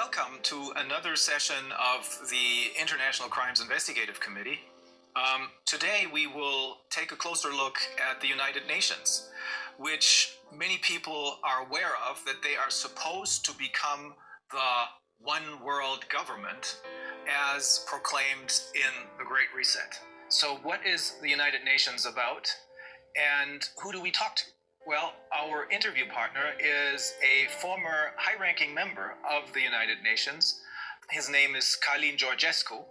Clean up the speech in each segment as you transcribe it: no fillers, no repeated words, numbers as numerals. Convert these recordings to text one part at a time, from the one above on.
Welcome to another session of the International Crimes Investigative Committee. Today we will take a closer look at the United Nations, which many people are aware of, that they are supposed to become the one world government as proclaimed in the Great Reset. So what is the United Nations about, and who do we talk to? Well, our interview partner is a former high-ranking member of the United Nations. His name is Călin Georgescu.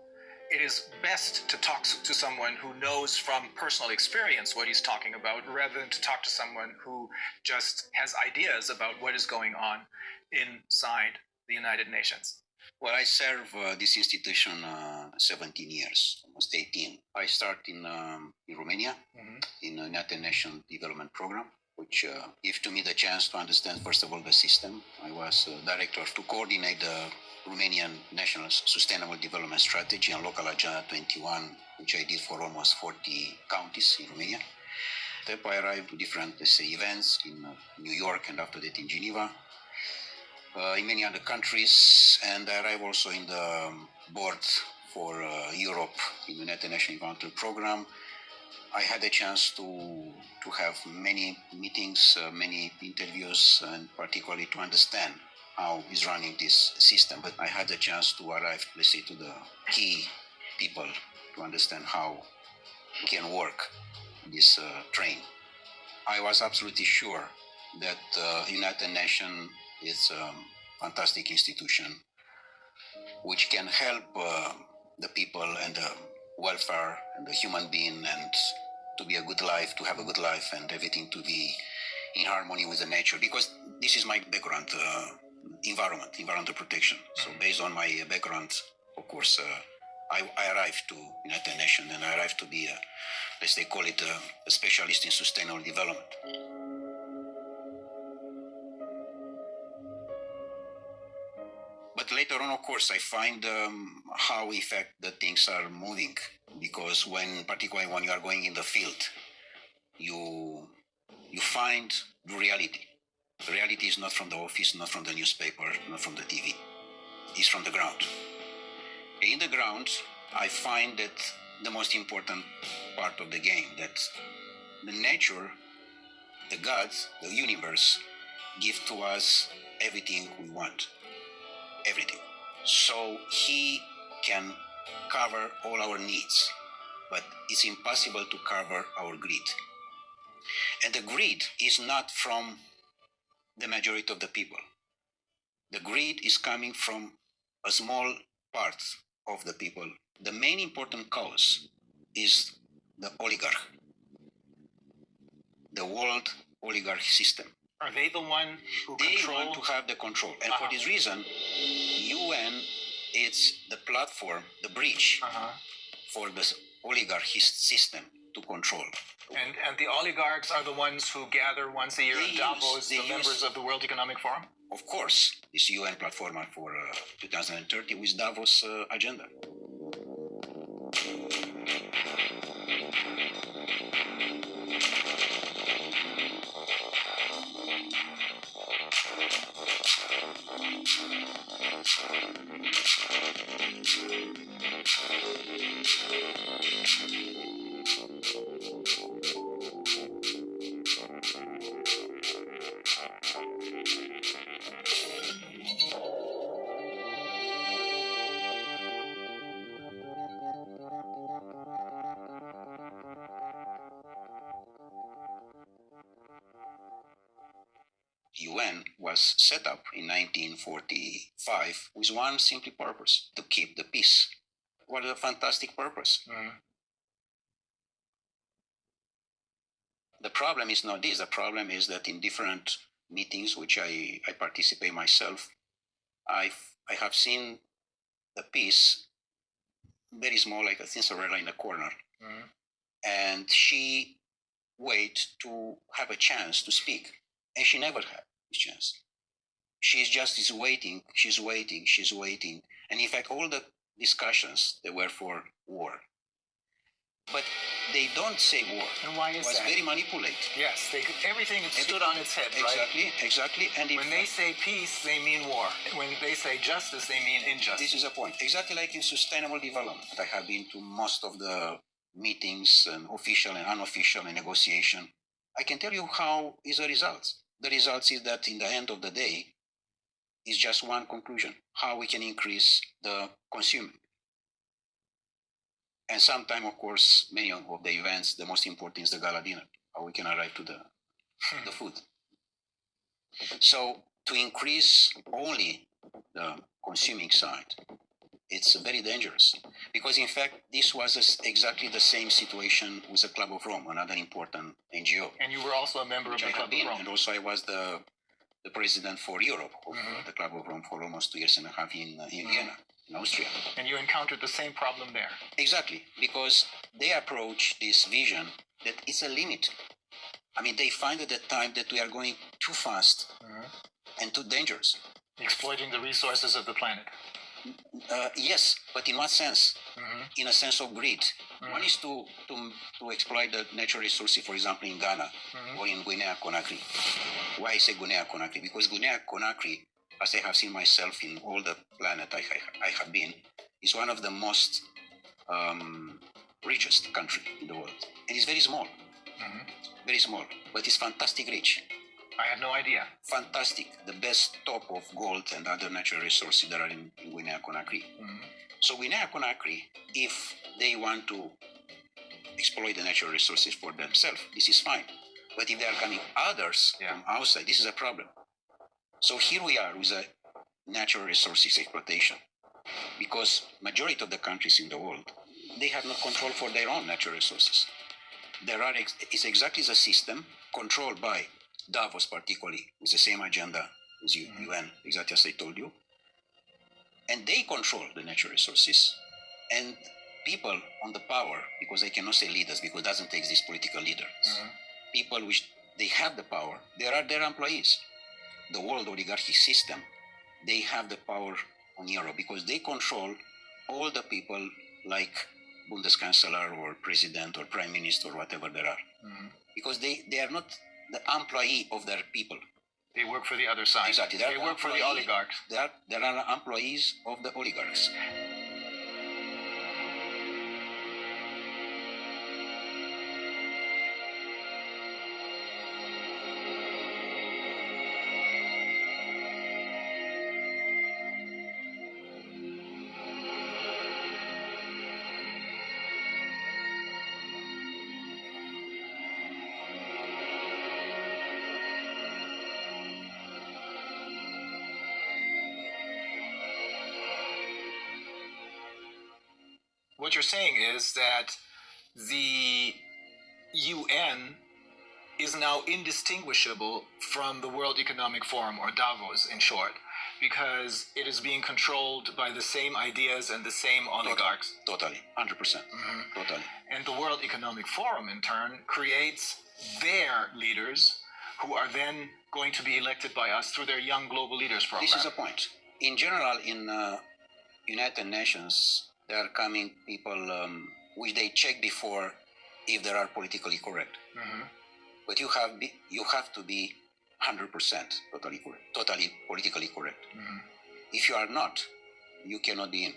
It is best to talk to someone who knows from personal experience what he's talking about, rather than to talk to someone who just has ideas about what is going on inside the United Nations. Well, I serve this institution 17 years, almost 18. I started in Romania, in the United Nations Development Program, which gave to me the chance to understand, first of all, the system. I was director to coordinate the Romanian National Sustainable Development Strategy and Local Agenda 21, which I did for almost 40 counties in Romania. I arrived to different, events in New York and after that in Geneva, in many other countries, and I arrived also in the board for Europe in the United Nations Environmental Program. I had a chance to have many meetings, many interviews, and particularly to understand how is running this system. But I had a chance to arrive, let's say, to the key people to understand how we can work this train. I was absolutely sure that United Nations is a fantastic institution which can help the people and the welfare and the human being, and to be a good life, to have a good life, and everything to be in harmony with the nature. Because this is my background, environmental protection. So based on my background, of course, I arrived to United Nations, and I arrived to be, let's say, call it a specialist in sustainable development. But later on, of course, I find how, in fact, the things are moving. Because particularly when you are going in the field, you find the reality. The reality is not from the office, not from the newspaper, not from the TV. It's from the ground. In the ground, I find that the most important part of the game, that the nature, the gods, the universe, give to us everything we want. Everything. So he can cover all our needs, but it's impossible to cover our greed. And the greed is not from the majority of the people. The greed is coming from a small part of the people. The main important cause is the oligarch, the world oligarch system. Are they the one who They want to have the control. And for this reason, UN is the platform, the bridge for the oligarch system to control. And the oligarchs are the ones who gather once a year in Davos, the members of the World Economic Forum? Of course, this UN platform for 2030 with Davos agenda. UN was set up in 1945 with one simple purpose: to keep the peace. What a fantastic purpose. The problem is not this. The problem is that in different meetings, which I participate myself, I have seen the peace very small, like a Cinderella in a corner. And she wait to have a chance to speak. And she never had this chance. She's waiting. And in fact, all the discussions, they were for war. but they don't say war. And why is it was that? very manipulated. Yes, everything stood on its head, exactly, right? Exactly. And when they say peace, they mean war. When they say justice, they mean injustice. This is a point. Exactly like in sustainable development. I have been to most of the meetings, and official and unofficial, and negotiation. I can tell you how is the results. The results is that in the end of the day, is just one conclusion: how we can increase the consuming. And sometimes, of course, many of the events, the most important is the gala dinner, how we can arrive to the food. So to increase only the consuming side, it's very dangerous, because in fact this was exactly the same situation with the Club of Rome, another important NGO. And you were also a member of the Club of Rome. And also I was the president for Europe of the Club of Rome for almost 2.5 years in Vienna, in Austria. And you encountered the same problem there. Exactly, because they approach this vision that it's a limit. I mean, they find at that time that we are going too fast and too dangerous. Exploiting the resources of the planet. Yes, but in what sense? In a sense of greed. One is to exploit the natural resources, for example, in Ghana or in Guinea-Conakry. Why I say Guinea-Conakry? Because Guinea-Conakry, as I have seen myself in all the planet I have been, is one of the most richest country in the world. And it's very small. Very small, but it's fantastic rich. I had no idea. Fantastic. The best top of gold and other natural resources that are in Guinea-Conakry. So Guinea-Conakry, if they want to exploit the natural resources for themselves, this is fine. But if there are coming others from outside, this is a problem. So here we are with a natural resources exploitation, because majority of the countries in the world, they have no control for their own natural resources. It's exactly the system controlled by Davos, particularly, with the same agenda as UN, exactly as I told you. And they control the natural resources. And people on the power, because I cannot say leaders, because it doesn't take these political leaders. People which they have the power, they are their employees. The world oligarchic system, they have the power on Europe because they control all the people like Bundeskanzler or president or prime minister or whatever there are. Because they are not the employee of their people. They work for the other side. Exactly. They work for the oligarchs. They are employees of the oligarchs. What you're saying is that the UN is now indistinguishable from the World Economic Forum, or Davos in short, because it is being controlled by the same ideas and the same oligarchs. Totally, 100%. Totally. And the World Economic Forum, in turn, creates their leaders, who are then going to be elected by us through their Young Global Leaders program. This is a point. In general, in United Nations, there are coming people which they check before if they are politically correct. But you have to be 100% totally correct, totally politically correct. If you are not, you cannot be in.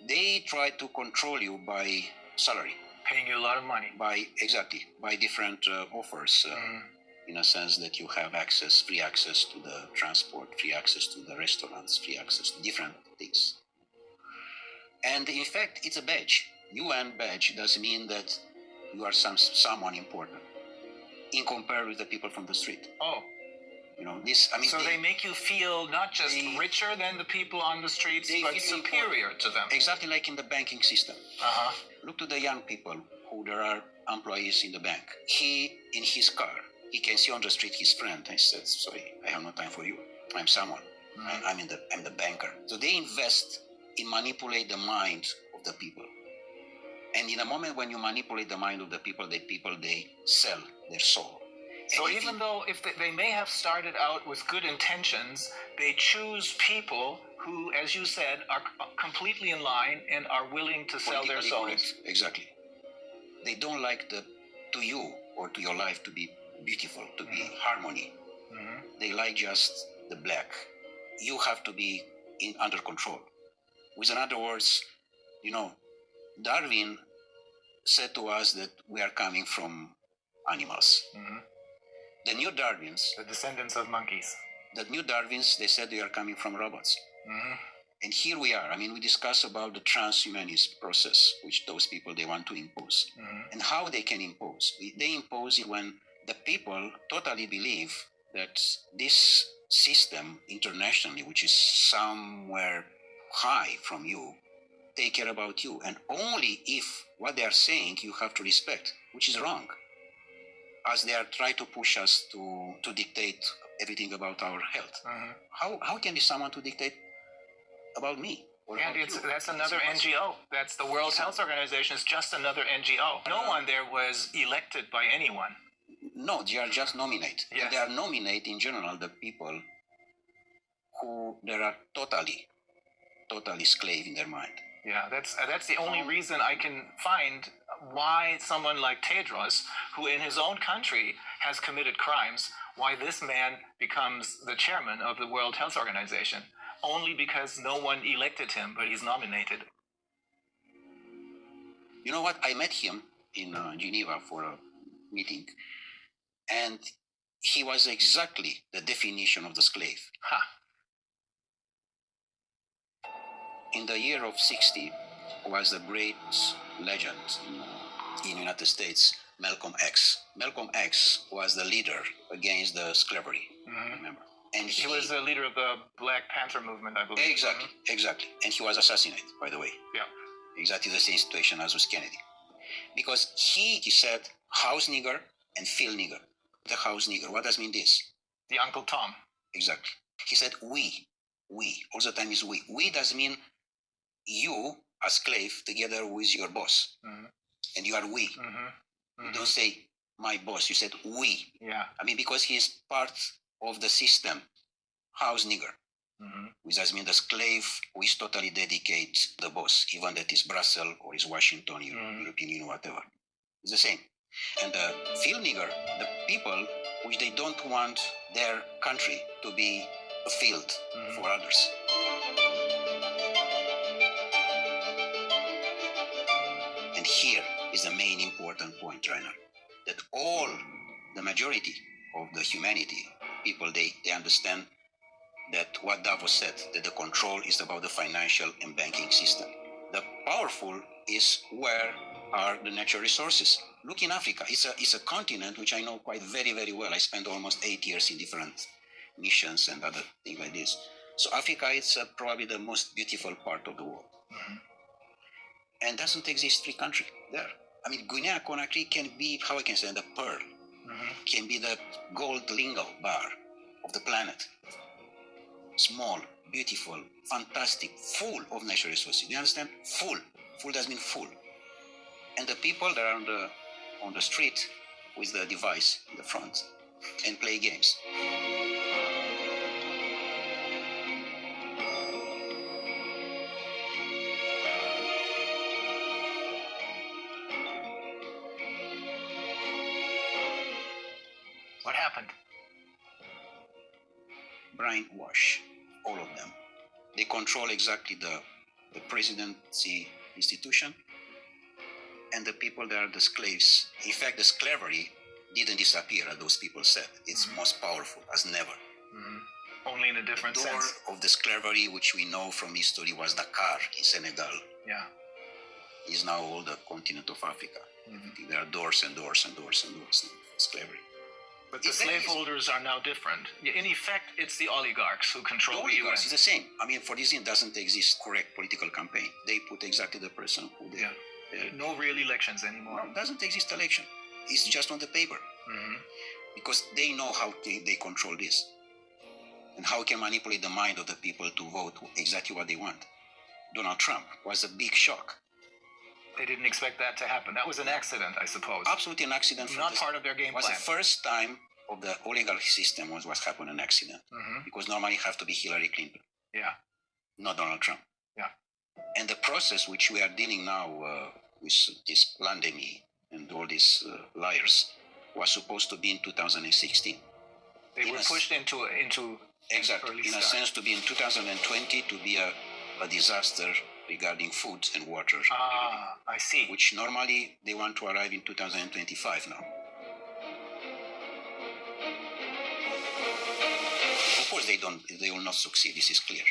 They try to control you by salary. Paying you a lot of money. By different offers, in a sense that you have free access to the transport, free access to the restaurants, free access to different things. And in fact, it's a badge. UN badge does mean that you are someone important in comparison with the people from the street. Oh. You know, this, I mean. So they make you feel not just richer than the people on the streets, but superior to them. Exactly like in the banking system. Look to the young people who there are employees in the bank. He, in his car, he can see on the street his friend. He says, sorry, I have no time for you. I'm someone. I'm the banker. So they invest in manipulate the mind of the people. And in a moment when you manipulate the mind of the people, they sell their soul. So even though if they may have started out with good intentions, they choose people who, as you said, are completely in line and are willing to sell their souls. Correct. Exactly. They don't like to you or to your life to be beautiful, to be harmony. They like just the black. You have to be under control. With other words, Darwin said to us that we are coming from animals. The new Darwins, the descendants of monkeys. The new Darwins, they said they are coming from robots. And here we are. I mean, we discuss about the transhumanist process, which those people, they want to impose. And how they can impose. They impose it when the people totally believe that this system internationally, which is somewhere high from you, take care about you. And only if what they are saying you have to respect, which is wrong. As they are trying to push us to dictate everything about our health. How can be someone to dictate about me? And that's another NGO. That's the World Health Organization. It's just another NGO. No one there was elected by anyone. No, they are just nominated. Yes. They are nominated in general the people who they are totally slave in their mind. Yeah, that's the only reason I can find why someone like Tedros, who in his own country has committed crimes, why this man becomes the chairman of the World Health Organization. Only because no one elected him, but he's nominated. You know what? I met him in Geneva for a meeting, and he was exactly the definition of the slave. In the year of 60 was a great legend in the United States, Malcolm X. Malcolm X was the leader against the slavery, remember? And he was the leader of the Black Panther movement, I believe. Exactly. And he was assassinated, by the way. Yeah. Exactly the same situation as with Kennedy. Because he said house nigger and field nigger. The house nigger, what does mean this? The Uncle Tom. Exactly. He said we. All the time is we. We does mean you as slave together with your boss. And you are we. You don't say my boss, you said we. Yeah. I mean, because he is part of the system, house nigger, which does mean the slave who is totally dedicate the boss, even that is Brussels or is Washington, European Union, whatever. It's the same. And the field nigger, the people which they don't want their country to be a field for others. And here is the main important point, Rainer, that all the majority of the humanity, people, they understand that what Davos said, that the control is about the financial and banking system. The powerful is where are the natural resources. Look in Africa, it's a continent which I know quite very, very well. I spent almost 8 years in different missions and other things like this. So Africa is probably the most beautiful part of the world. And doesn't exist free country there. I mean, Guinea-Conakry can be, how I can say, the pearl. Can be the gold lingo bar of the planet. Small, beautiful, fantastic, full of natural resources. Do you understand? Full. Full does mean full. And the people that are on the street with the device in the front and play games. What happened? Brainwash, all of them. They control exactly the presidency institution, and the people that are the slaves. In fact, the slavery didn't disappear, as those people said. It's most powerful as never. Only in a different sense. The door of the slavery, which we know from history, was Dakar in Senegal. Yeah. Is now all the continent of Africa. There are doors and doors and doors and doors of slavery. But the slaveholders are now different. In effect, it's the oligarchs who control the oligarchs US. is the same. I mean, for this reason, doesn't exist correct political campaign. They put exactly the person who they... No real elections anymore. No, doesn't exist election. It's just on the paper. Because they know how they control this. And how can manipulate the mind of the people to vote exactly what they want. Donald Trump was a big shock. They didn't expect that to happen. That was an accident, I suppose. Absolutely an accident. Not part of their game plan. It was the first time of the oligarchy system was happened an accident. Because normally it have to be Hillary Clinton. Yeah. Not Donald Trump. Yeah. And the process which we are dealing now with this pandemic and all these liars was supposed to be in 2016. They were pushed into exactly in a sense to be in 2020 to be a disaster regarding food and water. Ah, I see. Which normally they want to arrive in 2025 now. Of course they will not succeed, this is clear.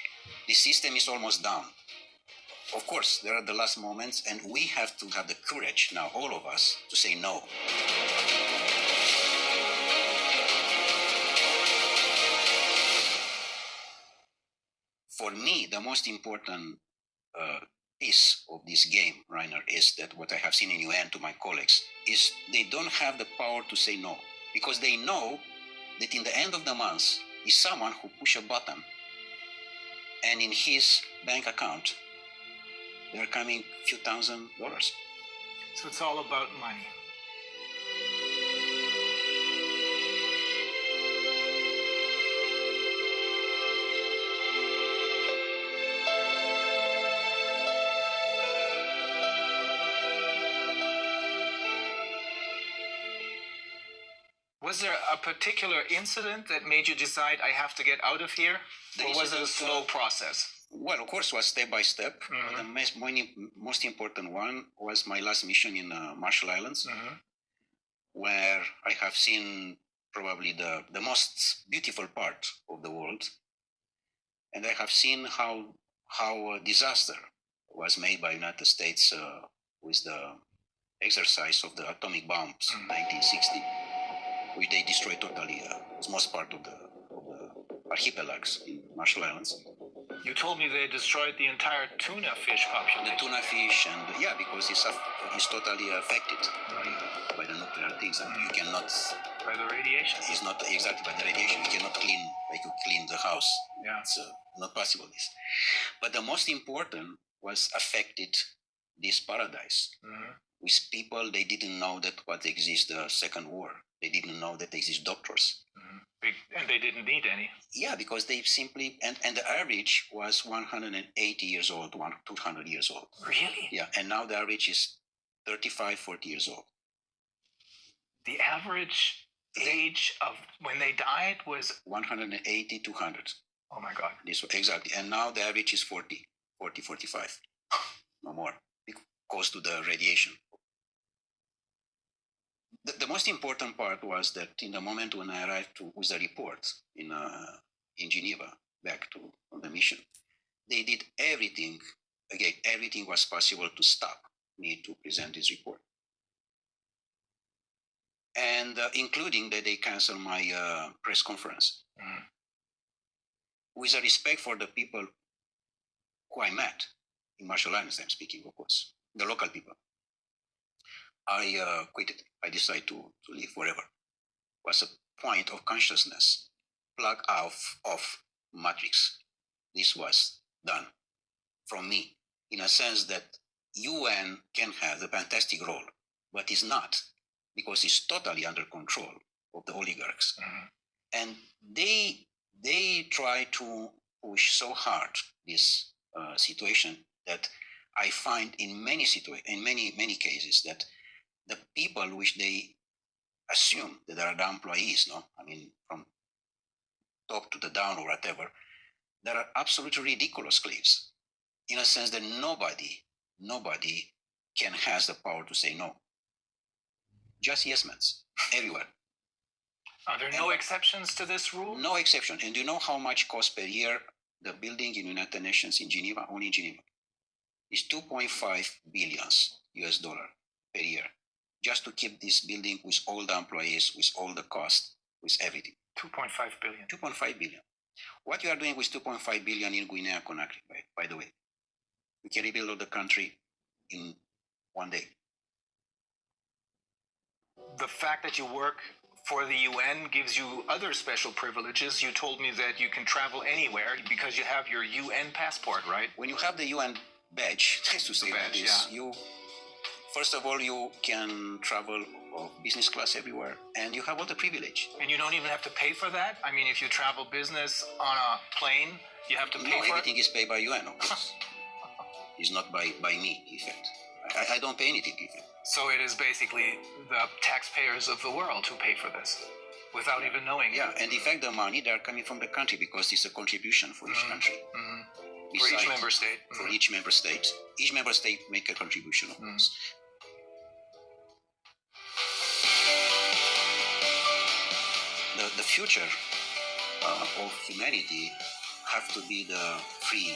The system is almost down. Of course, there are the last moments, and we have to have the courage now, all of us, to say no. For me, the most important piece of this game, Rainer, is that what I have seen in UN to my colleagues is they don't have the power to say no, because they know that in the end of the month is someone who push a button, and in his bank account there are coming few $1,000. So it's all about money. Was there a particular incident that made you decide I have to get out of here? Or was it a slow process? Well, of course, it was step by step. Mm-hmm. The most important one was my last mission in Marshall Islands, Mm-hmm. where I have seen probably the most beautiful part of the world. And I have seen how a disaster was made by United States with the exercise of the atomic bombs in 1960, which they destroyed totally most part of the archipelagos in Marshall Islands. You told me they destroyed the entire tuna fish population. The tuna fish, and yeah, because it's totally affected by the nuclear things, and you cannot. By the radiation. It's not exactly by the radiation. You cannot clean like you clean the house. Yeah. It's not possible. This, but the most important was affected this paradise. Mm-hmm. With people, they didn't know that what exists the Second War. They didn't know that there exist doctors. Mm-hmm. And they didn't need any. Yeah, because they simply, and the average was 180 years old, 200 years old. Really? Yeah, and now the average is 35, 40 years old. The average age of when they died was 180, 200. Oh my God. This exactly. And now the average is 40, 45. No more, because to the radiation. The most important part was that in the moment when I arrived with the report in Geneva, back on the mission, they did everything. Again, everything was possible to stop me to present this report, and including that they canceled my press conference. Mm. With a respect for the people who I met in Marshall Islands, I'm speaking, of course, the local people. I quit it. I decided to leave forever. It was a point of consciousness, plug off matrix. This was done from me, in a sense that UN can have the fantastic role, but is not, because it's totally under control of the oligarchs. Mm-hmm. And they try to push so hard this situation that I find in many cases that the people which they assume that they are the employees, no, I mean from top to the down or whatever, there are absolutely ridiculous claims, in a sense that nobody can has the power to say no. Just yes men, everywhere. Are there no exceptions to this rule? No exception. And do you know how much costs per year the building in United Nations in Geneva, only in Geneva? It's 2.5 billion US dollar per year, just to keep this building with all the employees, with all the cost, with everything. 2.5 billion. 2.5 billion. What you are doing with 2.5 billion in Guinea-Conakry, by the way, we can rebuild the country in one day. The fact that you work for the UN gives you other special privileges. You told me that you can travel anywhere because you have your UN passport, right? When you have the UN badge, just to say badge, this, yeah. you first of all you can travel business class everywhere, and you have all the privilege. And you don't even have to pay for that? I mean, if you travel business on a plane, you have to pay for it? No, everything is paid by UN, of course. It's not by me, in fact. I don't pay anything. So it is basically the taxpayers of the world who pay for this, without even knowing it. Yeah, and in fact, the money, they are coming from the country because it's a contribution for each country. For each member state. For each member state. Each member state make a contribution, of course. The future of humanity have to be the free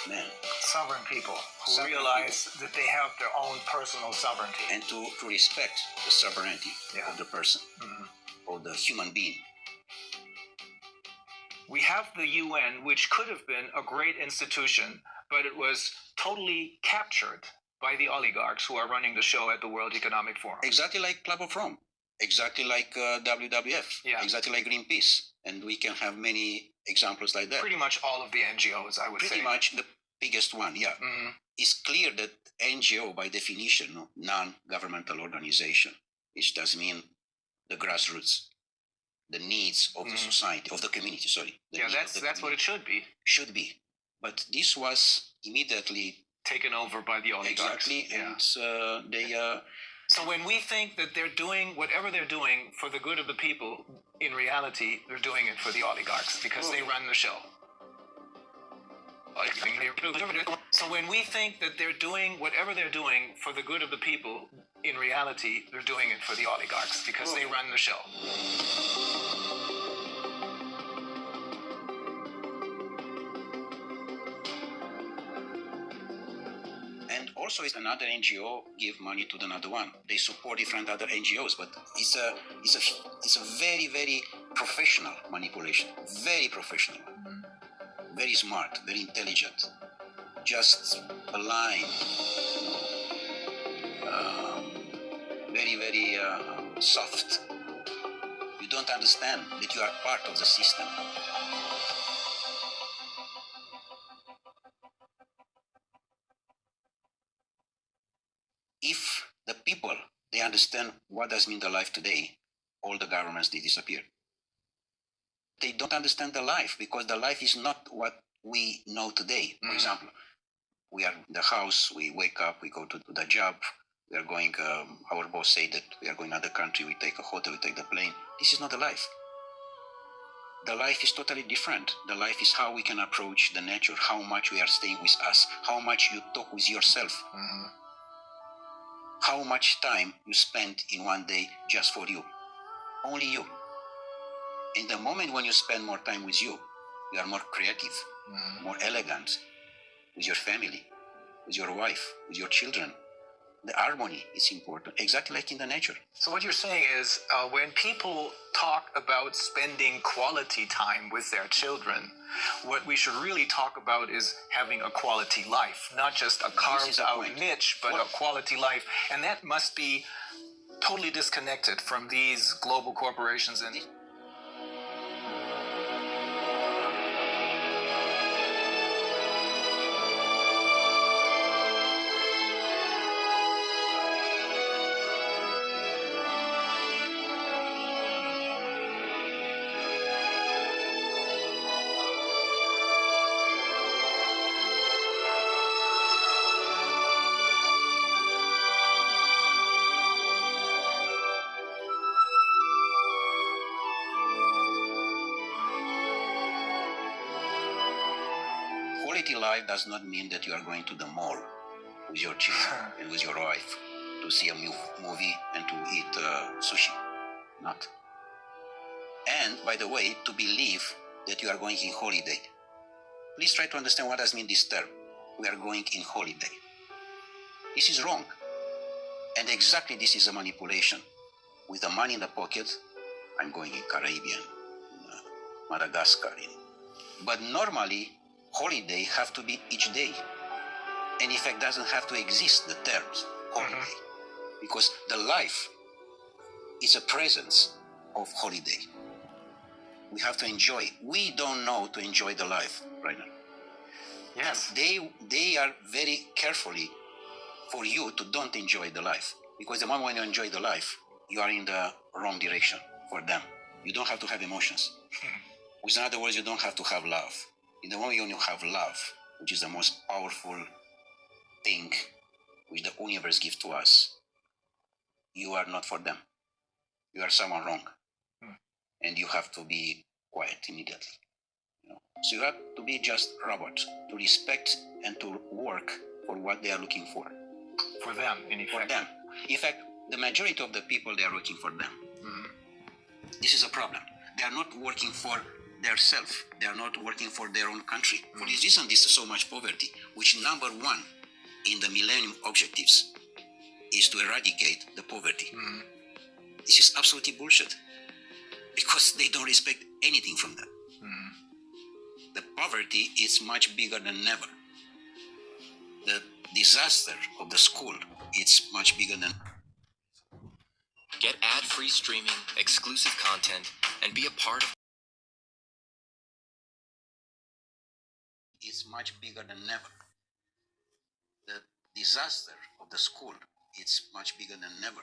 men. Sovereign people who realize that they have their own personal sovereignty. And to respect the sovereignty of the person, or the human being. We have the UN, which could have been a great institution, but it was totally captured by the oligarchs who are running the show at the World Economic Forum. Exactly like Club of Rome, exactly like WWF, exactly like Greenpeace. And we can have many examples like that. Pretty much all of the NGOs, I would say. Pretty much the biggest one, yeah. It's clear that NGO, by definition, non-governmental organization, which does mean the grassroots, the needs of the society, of the community, sorry. Yeah, that's what it should be. Should be. But this was immediately taken over by the oligarchs. Exactly, and they... So when we think that they're doing whatever they're doing for the good of the people, in reality, they're doing it for the oligarchs because they run the show. So when we think that they're doing whatever they're doing for the good of the people, in reality, they're doing it for the oligarchs because they run the show. And also, it's another NGO give money to another one. They support different other NGOs, but it's a very, very professional manipulation. Very professional. Very smart, very intelligent, just aligned, very, very soft. You don't understand that you are part of the system. If the people, they understand what does mean the life today, all the governments, they disappear. They don't understand the life because the life is not what we know today. For example, we are in the house, we wake up, we go to the job, we are going, our boss say that we are going to another country, we take a hotel, we take the plane. This is not the life. The life is totally different. The life is how we can approach the nature, how much we are staying with us, how much you talk with yourself, how much time you spend in one day just for you, only you. In the moment when you spend more time with you, you are more creative, more elegant, with your family, with your wife, with your children. The harmony is important, exactly like in the nature. So what you're saying is when people talk about spending quality time with their children, what we should really talk about is having a quality life, not just a carved out niche, but a quality life. And that must be totally disconnected from these global corporations and quality life does not mean that you are going to the mall with your children and with your wife to see a movie and to eat sushi. Not. And, by the way, to believe that you are going in holiday. Please try to understand what does mean this term. We are going in holiday. This is wrong. And exactly this is a manipulation. With the money in the pocket, I'm going in Caribbean, Madagascar. But normally, holiday have to be each day. And in fact, doesn't have to exist, the terms holiday. Because the life is a presence of holiday. We have to enjoy. We don't know to enjoy the life right now. yes, They are very carefully for you to don't enjoy the life. Because the moment when you enjoy the life, you are in the wrong direction for them. You don't have to have emotions. With other words, you don't have to have love. In the moment when you have love, which is the most powerful thing which the universe gives to us, you are not for them. You are someone wrong. And you have to be quiet immediately. So you have to be just robot, to respect and to work for what they are looking for. For them, in effect. For them. In fact, the majority of the people, they are working for them. This is a problem. They are not working for their self. They are not working for their own country. For this reason, this is so much poverty, which number one in the Millennium Objectives is to eradicate the poverty. This is absolutely bullshit, because they don't respect anything from that. The poverty is much bigger than ever. The disaster of the school, it's much bigger than. Get ad-free streaming, exclusive content, and be a part of. It's much bigger than ever. The disaster of the school, it's much bigger than ever.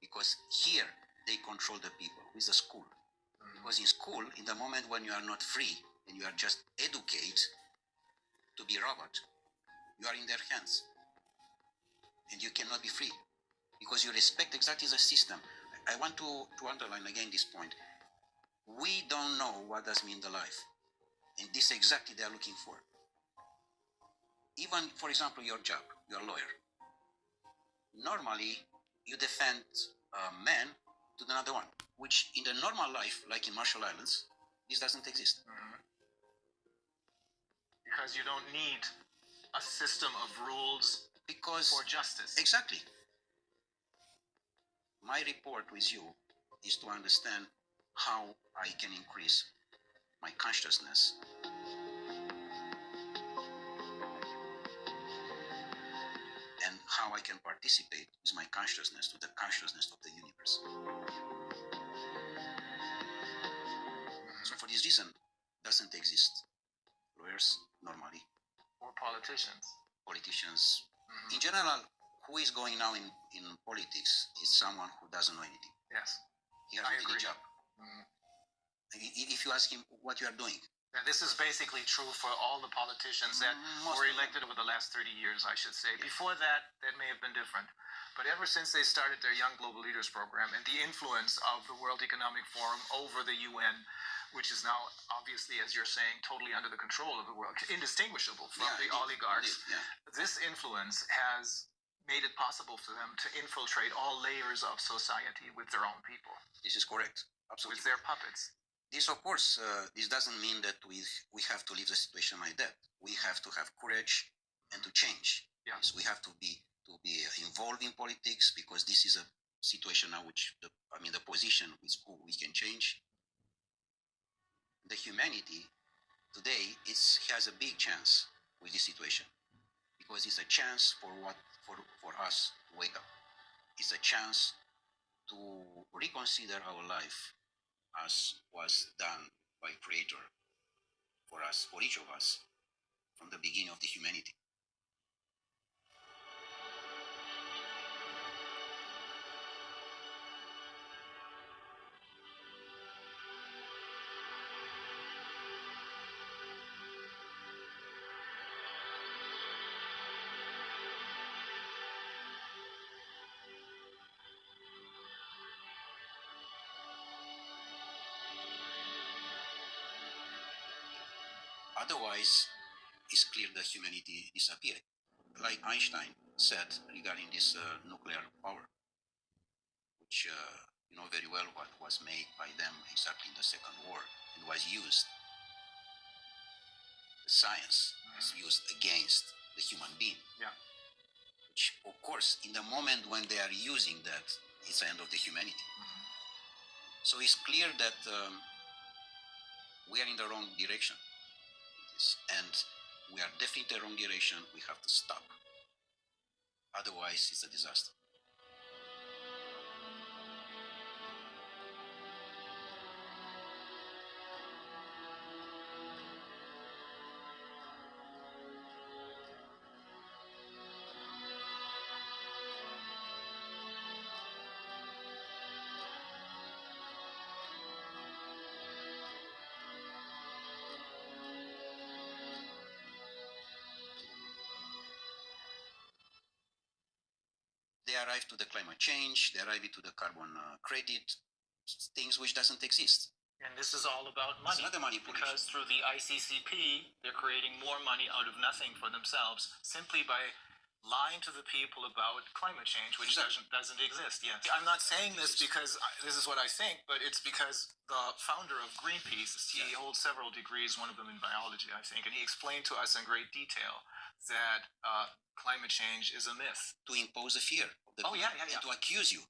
Because here, they control the people with the school. Because in school, in the moment when you are not free, and you are just educated to be robot, you are in their hands. And you cannot be free. Because you respect exactly the system. I want to underline again this point. We don't know what does mean the life. And this exactly they are looking for. Even, for example, your job, you're a lawyer. Normally, you defend a man to another one, which in the normal life, like in Marshall Islands, this doesn't exist. Because you don't need a system of rules for justice. Exactly. My report with you is to understand how I can increase my consciousness and how I can participate with my consciousness to the consciousness of the universe. So for this reason, doesn't exist lawyers normally. Or politicians. Politicians. In general, who is going now in politics is someone who doesn't know anything. Yes. He has a job. If you ask him what you are doing. And this is basically true for all the politicians that were elected over the last 30 years, I should say. Before that, that may have been different. But ever since they started their Young Global Leaders program and the influence of the World Economic Forum over the UN, which is now, obviously, as you're saying, totally under the control of the world, indistinguishable from the oligarchs, this influence has made it possible for them to infiltrate all layers of society with their own people. This is correct. Absolutely. With their puppets. This, of course, this doesn't mean that we have to leave the situation like that. We have to have courage and to change. Yes, we have to be involved in politics, because this is a situation now which the position with who we can change. The humanity today has a big chance with this situation, because it's a chance for us to wake up. It's a chance to reconsider our life as was done by Creator for us, for each of us, from the beginning of the humanity. Otherwise, it's clear that humanity disappeared. Like Einstein said regarding this nuclear power, which you know very well what was made by them exactly in the Second War and was used. The science was used against the human being. Yeah. Which, of course, in the moment when they are using that, it's the end of the humanity. So it's clear that we are in the wrong direction. And we are definitely in the wrong direction. We have to stop. Otherwise, it's a disaster. they arrive to the climate change, they arrive to the carbon credit, things which doesn't exist. And this is all about money. It's not a manipulation. Because through the ICCP, they're creating more money out of nothing for themselves simply by lying to the people about climate change, which doesn't exist. Yes. I'm not saying this because this is what I think, but it's because the founder of Greenpeace, he holds several degrees, one of them in biology, I think, and he explained to us in great detail that climate change is a myth. To impose a fear of the people and to accuse you.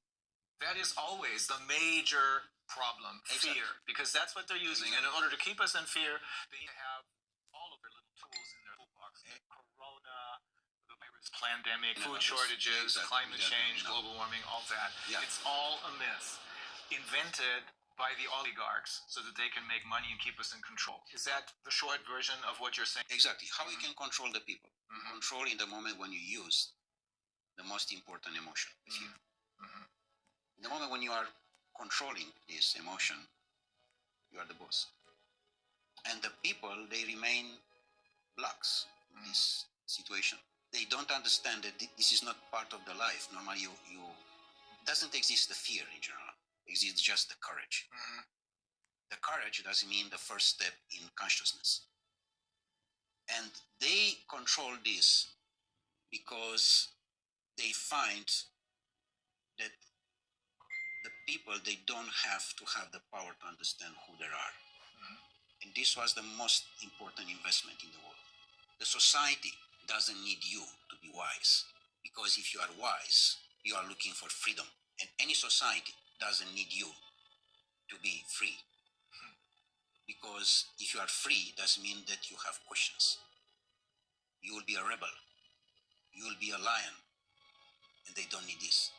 That is always the major problem, fear, because that's what they're using. And in order to keep us in fear, they have all of their little tools in their toolbox. Corona, the virus pandemic, food shortages, climate change, global warming, all that. It's all a myth invented by the oligarchs so that they can make money and keep us in control. Is that the short version of what you're saying? Exactly. How you can control the people. Control in the moment when you use the most important emotion, fear. In the moment when you are controlling this emotion, you are the boss. And the people, they remain blocks in this situation. They don't understand that this is not part of the life. Normally, doesn't exist the fear in general. Exists just the courage. The courage doesn't mean the first step in consciousness. And they control this because they find that the people, they don't have to have the power to understand who they are. And this was the most important investment in the world. The society doesn't need you to be wise, because if you are wise, you are looking for freedom. And any society doesn't need you to be free. Because if you are free, it doesn't mean that you have questions. You will be a rebel. You will be a lion. And they don't need this.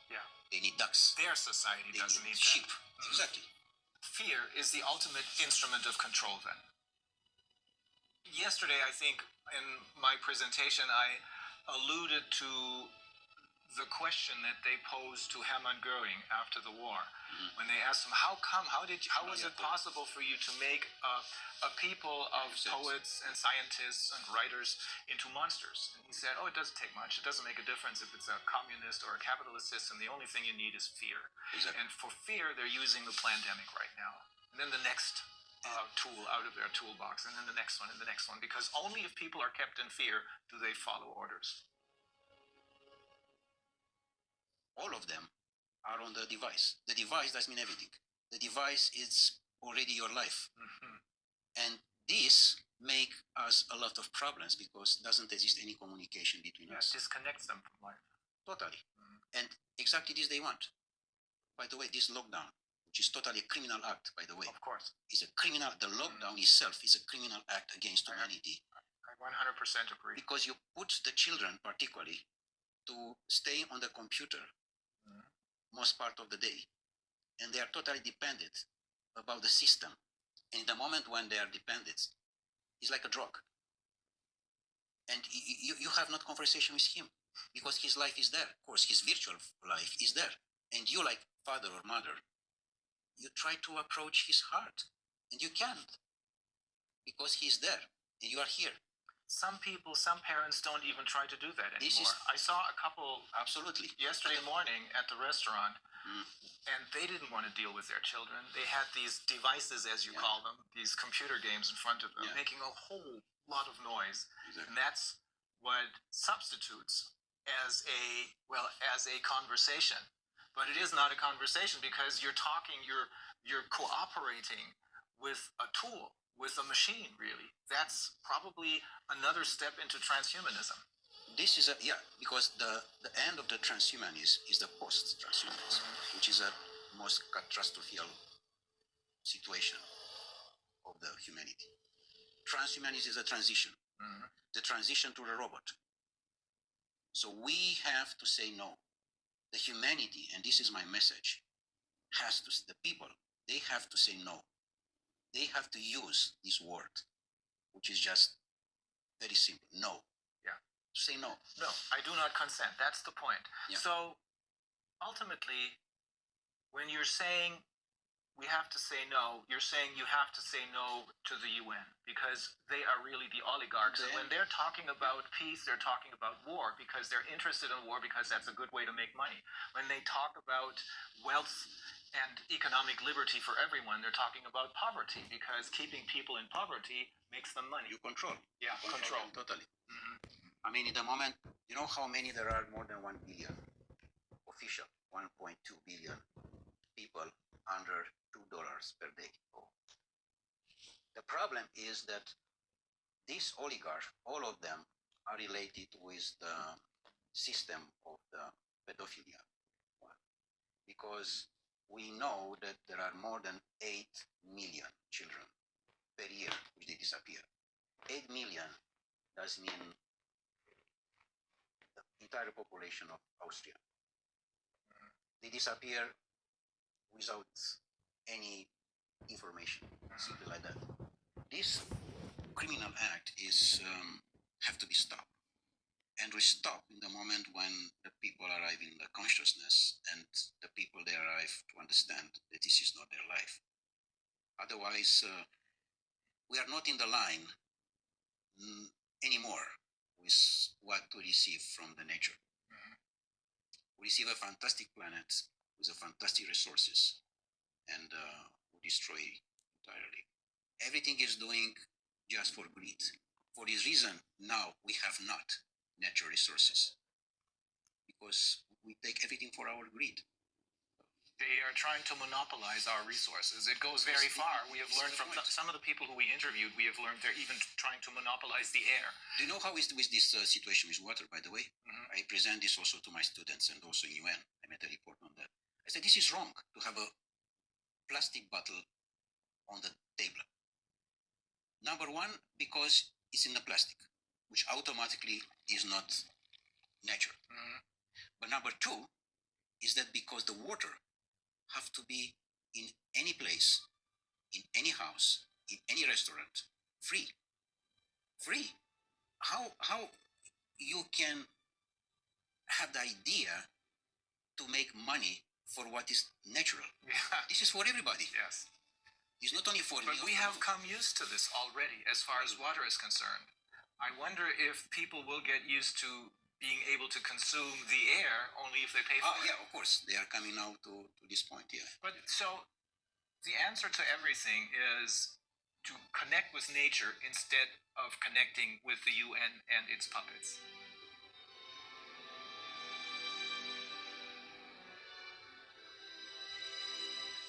They need ducks. Their society doesn't need sheep. that. Exactly. Fear is the ultimate instrument of control then. Yesterday, I think, in my presentation, I alluded to the question that they posed to Hermann Goering after the war, when they asked him, how was it possible for you to make a people of poets and scientists and writers into monsters? And he said, it doesn't take much. It doesn't make a difference if it's a communist or a capitalist system. The only thing you need is fear. And for fear, they're using the pandemic right now. And then the next tool out of their toolbox, and then the next one, and the next one, because only if people are kept in fear do they follow orders. All of them are on the device. The device doesn't mean everything. The device is already your life. And this make us a lot of problems because doesn't exist any communication between us. It disconnects them from life. Totally. And exactly this they want. By the way, this lockdown, which is totally a criminal act, by the way. Of course. Is a criminal, the lockdown itself is a criminal act against humanity. I 100% agree. Because you put the children particularly to stay on the computer most part of the day, and they are totally dependent about the system. And the moment when they are dependent, it's like a drug. And you have not conversation with him because his life is there. Of course, his virtual life is there. And you, like father or mother, you try to approach his heart, and you can't because he's there and you are here. Some people, some parents don't even try to do that anymore. I saw a couple yesterday morning at the restaurant, and they didn't want to deal with their children. They had these devices, as you call them, these computer games in front of them, making a whole lot of noise. And that's what substitutes as a conversation. But it is not a conversation because you're talking, you're cooperating with a tool, with a machine, really. That's probably another step into transhumanism. This is because the end of the transhumanism is the post-transhumanism, which is a most catastrophic situation of the humanity. Transhumanism is a transition, the transition to the robot. So we have to say no. The humanity, and this is my message, the people, they have to say no. They have to use this word, which is just very simple. No. Say no. No, I do not consent. That's the point. So ultimately, when you're saying we have to say no. You're saying you have to say no to the UN because they are really the oligarchs. And when they're talking about peace, they're talking about war because they're interested in war because that's a good way to make money. When they talk about wealth and economic liberty for everyone, they're talking about poverty because keeping people in poverty makes them money. You control. Yeah, control. Totally. I mean, in the moment, you know how many there are? More than 1 billion official, 1.2 billion people under $2 per day. The problem is that these oligarchs, all of them, are related with the system of the pedophilia one, because we know that there are more than 8 million children per year which they disappear. 8 million does mean the entire population of Austria. They disappear without any information, something like that. This criminal act is have to be stopped, and we stop in the moment when the people arrive in the consciousness and the people they arrive to understand that this is not their life. Otherwise, we are not in the line anymore with what to receive from the nature. We receive a fantastic planet with a fantastic resources, and we destroy entirely. Everything is doing just for greed. For this reason, now we have not natural resources because we take everything for our greed. They are trying to monopolize our resources. It goes very far. We have learned from some of the people who we interviewed, we have learned they're even trying to monopolize the air. Do you know how is with this situation with water, by the way? I present this also to my students and also in UN. I made a report on that. I said, this is wrong to have a plastic bottle on the table. Number one, because it's in the plastic, which automatically is not natural. But number two is that because the water have to be in any place, in any house, in any restaurant, free. Free. How you can have the idea to make money for what is natural? Yeah. This is for everybody. Yes. It's not only for But we have come used to this already as far as water is concerned. I wonder if people will get used to being able to consume the air only if they pay for it. Yeah, of course. They are coming now to this point, yeah. But so the answer to everything is to connect with nature instead of connecting with the UN and its puppets.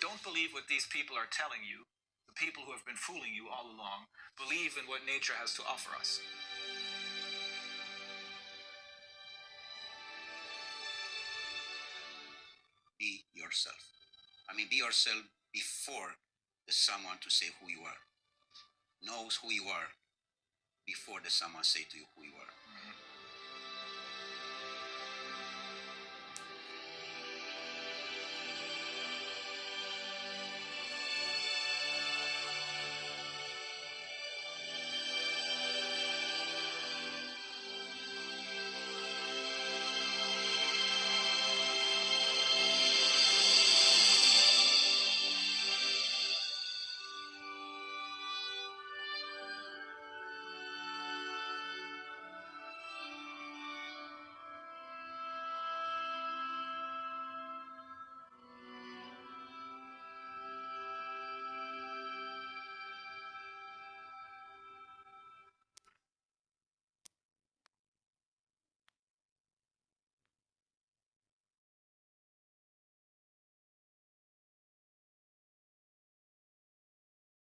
Don't believe what these people are telling you. The people who have been fooling you all along. Believe in what nature has to offer us. Be yourself. I mean, be yourself before there's someone to say who you are. Knows who you are before there's someone say to you who you are.